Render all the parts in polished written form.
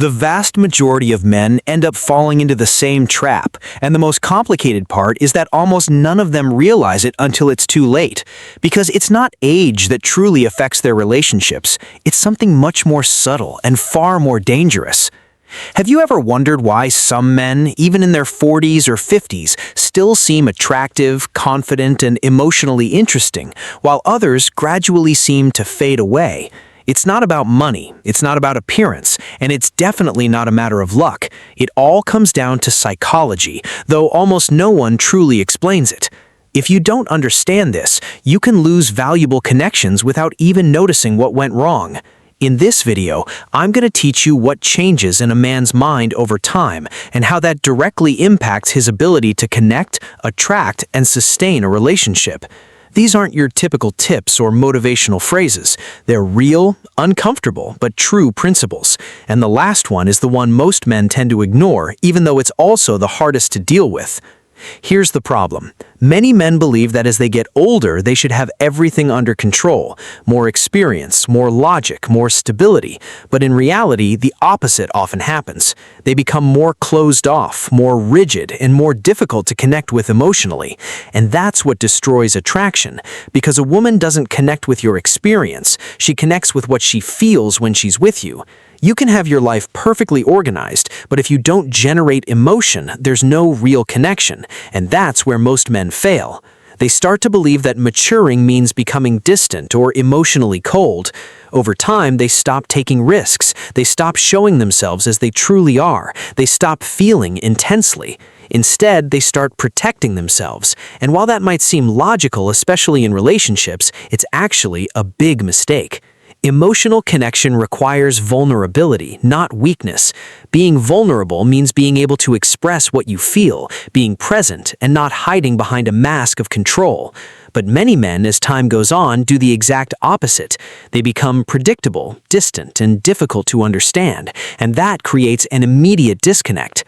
The vast majority of men end up falling into the same trap, and the most complicated part is that almost none of them realize it until it's too late. Because it's not age that truly affects their relationships, it's something much more subtle and far more dangerous. Have you ever wondered why some men, even in their 40s or 50s, still seem attractive, confident, and emotionally interesting, while others gradually seem to fade away? It's not about money, it's not about appearance, and it's definitely not a matter of luck. It all comes down to psychology, though almost no one truly explains it. If you don't understand this, you can lose valuable connections without even noticing what went wrong. In this video, I'm going to teach you what changes in a man's mind over time and how that directly impacts his ability to connect, attract, and sustain a relationship. These aren't your typical tips or motivational phrases. They're real, uncomfortable, but true principles. And the last one is the one most men tend to ignore, even though it's also the hardest to deal with. Here's the problem. Many men believe that as they get older, they should have everything under control, more experience, more logic, more stability. But in reality, the opposite often happens. They become more closed off, more rigid, and more difficult to connect with emotionally. And that's what destroys attraction, because a woman doesn't connect with your experience, she connects with what she feels when she's with you. You can have your life perfectly organized, but if you don't generate emotion, there's no real connection, and that's where most men fail. They start to believe that maturing means becoming distant or emotionally cold. Over time, they stop taking risks. They stop showing themselves as they truly are. They stop feeling intensely. Instead, they start protecting themselves. And while that might seem logical, especially in relationships, it's actually a big mistake. Emotional connection requires vulnerability, not weakness. Being vulnerable means being able to express what you feel, being present, and not hiding behind a mask of control. But many men, as time goes on, do the exact opposite. They become predictable, distant, and difficult to understand, and that creates an immediate disconnect.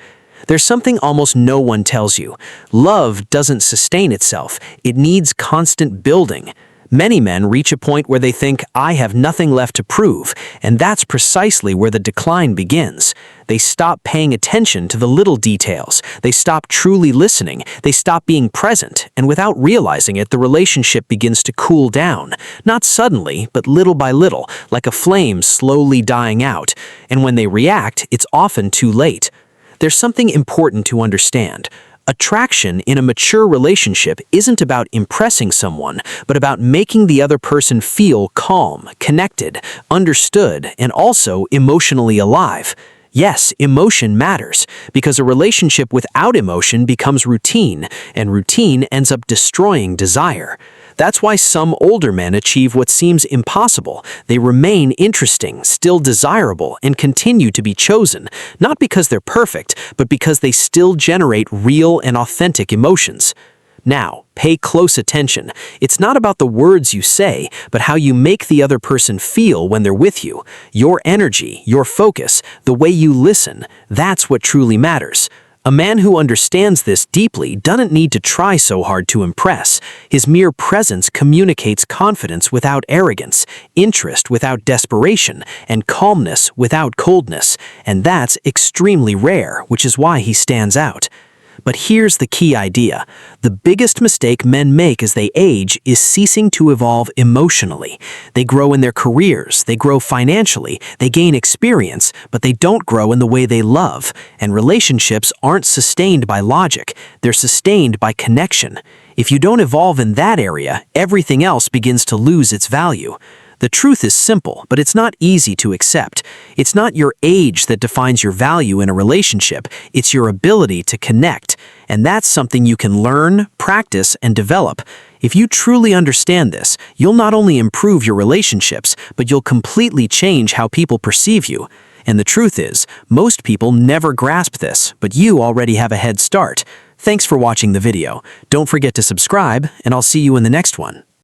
There's something almost no one tells you. Love doesn't sustain itself. It needs constant building. Many men reach a point where they think, I have nothing left to prove, and that's precisely where the decline begins. They stop paying attention to the little details. They stop truly listening. They stop being present, and without realizing it, the relationship begins to cool down. Not suddenly, but little by little, like a flame slowly dying out. And when they react, it's often too late. There's something important to understand. Attraction in a mature relationship isn't about impressing someone, but about making the other person feel calm, connected, understood, and also emotionally alive. Yes, emotion matters, because a relationship without emotion becomes routine, and routine ends up destroying desire. That's why some older men achieve what seems impossible. They remain interesting, still desirable, and continue to be chosen, not because they're perfect, but because they still generate real and authentic emotions. Now, pay close attention. It's not about the words you say, but how you make the other person feel when they're with you. Your energy, your focus, the way you listen, that's what truly matters. A man who understands this deeply doesn't need to try so hard to impress. His mere presence communicates confidence without arrogance, interest without desperation, and calmness without coldness. And that's extremely rare, which is why he stands out. But here's the key idea. The biggest mistake men make as they age is ceasing to evolve emotionally. They grow in their careers, they grow financially, they gain experience, but they don't grow in the way they love. And relationships aren't sustained by logic, they're sustained by connection. If you don't evolve in that area, everything else begins to lose its value. The truth is simple, but it's not easy to accept. It's not your age that defines your value in a relationship, it's your ability to connect. And that's something you can learn, practice, and develop. If you truly understand this, you'll not only improve your relationships, but you'll completely change how people perceive you. And the truth is, most people never grasp this, but you already have a head start. Thanks for watching the video. Don't forget to subscribe, and I'll see you in the next one.